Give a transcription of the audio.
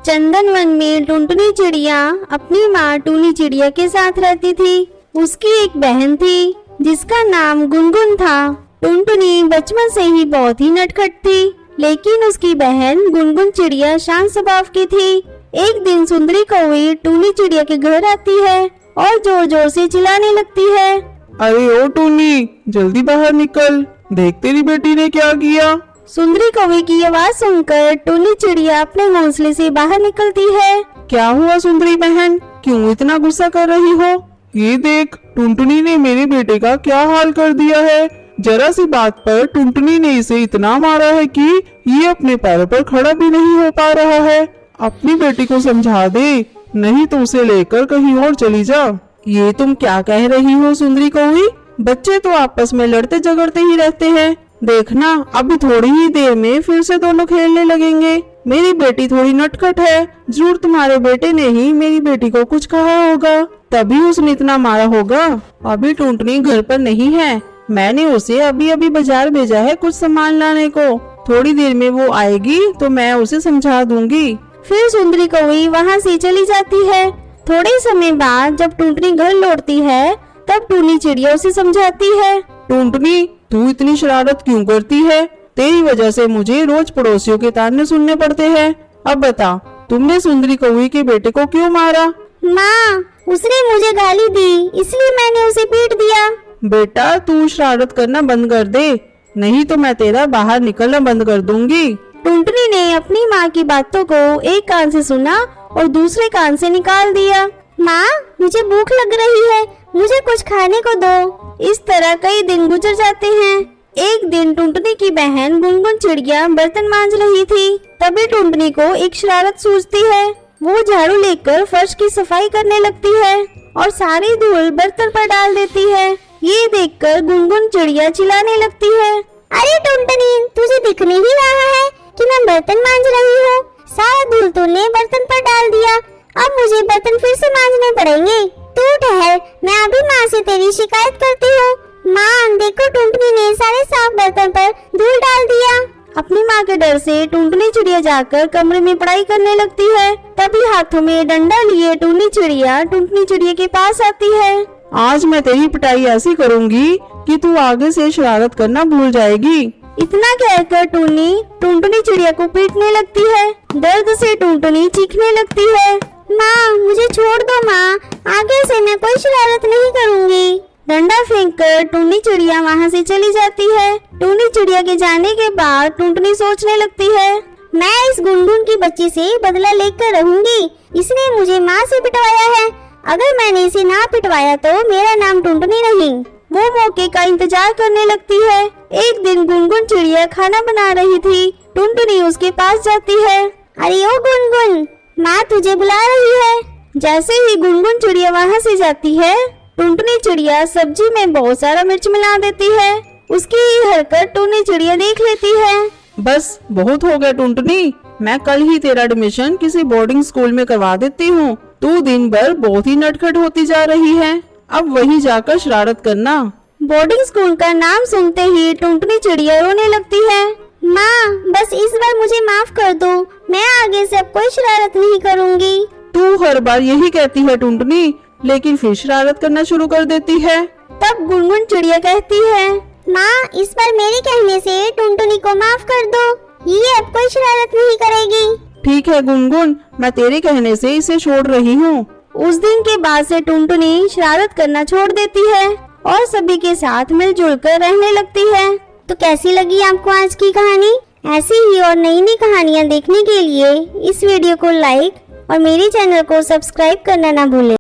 चंदन one में टुनटुनी चिड़िया अपनी माँ टूनी चिड़िया के साथ रहती थी। उसकी एक बहन थी जिसका नाम गुनगुन था। टुनटुनी बचपन से ही बहुत ही नटखट थी, लेकिन उसकी बहन गुनगुन चिड़िया शांत स्वभाव की थी। एक दिन सुंदरी कौवी टूनी चिड़िया के घर आती है और जोर जोर से चिल्लाने लगती है। अरे ओ टूनी, जल्दी बाहर निकल, देख तेरी बेटी ने क्या किया। सुंदरी कौवी की आवाज सुनकर टूनी चिड़िया अपने घोंसले से बाहर निकलती है। क्या हुआ सुंदरी बहन, क्यों इतना गुस्सा कर रही हो? ये देख, टुनटुनी ने मेरे बेटे का क्या हाल कर दिया है। जरा सी बात पर टुनटुनी ने इसे इतना मारा है कि ये अपने पैरों पर खड़ा भी नहीं हो पा रहा है। अपनी बेटी को समझा दे, नहीं तो उसे लेकर कहीं और चली जा। ये तुम क्या कह रही हो सुंदरी कौवी? बच्चे तो आपस में लड़ते झगड़ते ही रहते हैं। देखना, अभी थोड़ी ही देर में फिर से दोनों खेलने लगेंगे। मेरी बेटी थोड़ी नटखट है, जरूर तुम्हारे बेटे ने ही मेरी बेटी को कुछ कहा होगा, तभी उसने इतना मारा होगा। अभी टुनटुनी घर पर नहीं है, मैंने उसे अभी अभी बाजार भेजा है कुछ सामान लाने को। थोड़ी देर में वो आएगी तो मैं उसे समझा दूंगी। फिर सुंदरी कौवी वहाँ से चली जाती है। थोड़े समय बाद जब टुनटुनी घर लौटती है तब टूनी चिड़िया उसे समझाती है। टुनटुनी, तू इतनी शरारत क्यों करती है? तेरी वजह से मुझे रोज पड़ोसियों के ताने सुनने पड़ते हैं। अब बता, तुमने सुंदरी कौवी के बेटे को क्यों मारा? माँ, उसने मुझे गाली दी, इसलिए मैंने उसे पीट दिया। बेटा, तू शरारत करना बंद कर दे, नहीं तो मैं तेरा बाहर निकलना बंद कर दूंगी। टुनटुनी ने अपनी माँ की बातों को एक कान से सुना और दूसरे कान से निकाल दिया। माँ, मुझे भूख लग रही है, मुझे कुछ खाने को दो। इस तरह कई दिन गुजर जाते हैं। एक दिन टुनटुनी की बहन गुनगुन चिड़िया बर्तन मांज रही थी। तभी टुनटुनी को एक शरारत सूझती है। वो झाड़ू लेकर फर्श की सफाई करने लगती है और सारी धूल बर्तन पर डाल देती है। ये देखकर गुनगुन चिड़िया चिल्लाने लगती है। अरे टुनटुनी, तुझे दिख नहीं रहा है कि मैं बर्तन मांज रही हूँ? सारा धूल तूने बर्तन पर डाल दिया, अब मुझे बर्तन फिर से मांजने पड़ेंगे। तू ठहर, मैं अभी माँ से तेरी शिकायत करती हूँ। माँ, देखो टुनटुनी ने सारे साफ बर्तन पर धूल डाल दिया। अपनी माँ के डर से टुनटुनी चिड़िया जाकर कमरे में पढ़ाई करने लगती है। तभी हाथों में डंडा लिए टूनी चिड़िया टुनटुनी चिड़िया के पास आती है। आज मैं तेरी पिटाई ऐसी करूंगी कि तू आगे से शरारत करना भूल जाएगी। इतना कहकर टूनी टुनटुनी चिड़िया को पीटने लगती है। दर्द से टुनटुनी चीखने लगती है। माँ, मुझे छोड़ दो माँ, आगे से मैं कोई शरारत नहीं करूँगी। डंडा फेंककर टूनी चिड़िया वहाँ से चली जाती है। टूनी चिड़िया के जाने के बाद टुनटुनी सोचने लगती है, मैं इस गुनगुन की बच्ची से बदला लेकर रहूंगी। इसने मुझे माँ से पिटवाया है, अगर मैंने इसे ना पिटवाया तो मेरा नाम टुनटुनी नहीं। वो मौके का इंतजार करने लगती है। एक दिन गुनगुन चिड़िया खाना बना रही थी। टुनटुनी उसके पास जाती है। अरे ओ गुनगुन, माँ तुझे बुला रही है। जैसे ही गुनगुन चिड़िया वहाँ से जाती है, टुनटुनी चिड़िया सब्जी में बहुत सारा मिर्च मिला देती है। उसकी हरकत टूनी चिड़िया देख लेती है। बस बहुत हो गया टुनटुनी, मैं कल ही तेरा एडमिशन किसी बोर्डिंग स्कूल में करवा देती हूँ। तू दिन भर बहुत ही नटखट होती जा रही है, अब वहीं जाकर शरारत करना। बोर्डिंग स्कूल का नाम सुनते ही टुनटुनी चिड़िया रोने लगती है। माँ, बस इस बार मुझे माफ कर दो, मैं आगे से अब कोई शरारत नहीं करूँगी। तू हर बार यही कहती है टुनटुनी, लेकिन फिर शरारत करना शुरू कर देती है। तब गुनगुन चिड़िया कहती है, माँ, इस बार मेरे कहने से टुनटुनी को माफ कर दो, ये अब कोई शरारत नहीं करेगी। ठीक है गुनगुन, मैं तेरे कहने से इसे छोड़ रही हूँ। उस दिन के बाद से टुनटुनी शरारत करना छोड़ देती है और सभी के साथ मिलजुल कर रहने लगती है। तो कैसी लगी आपको आज की कहानी? ऐसी ही और नई नई कहानियाँ देखने के लिए इस वीडियो को लाइक और मेरे चैनल को सब्सक्राइब करना ना भूलें।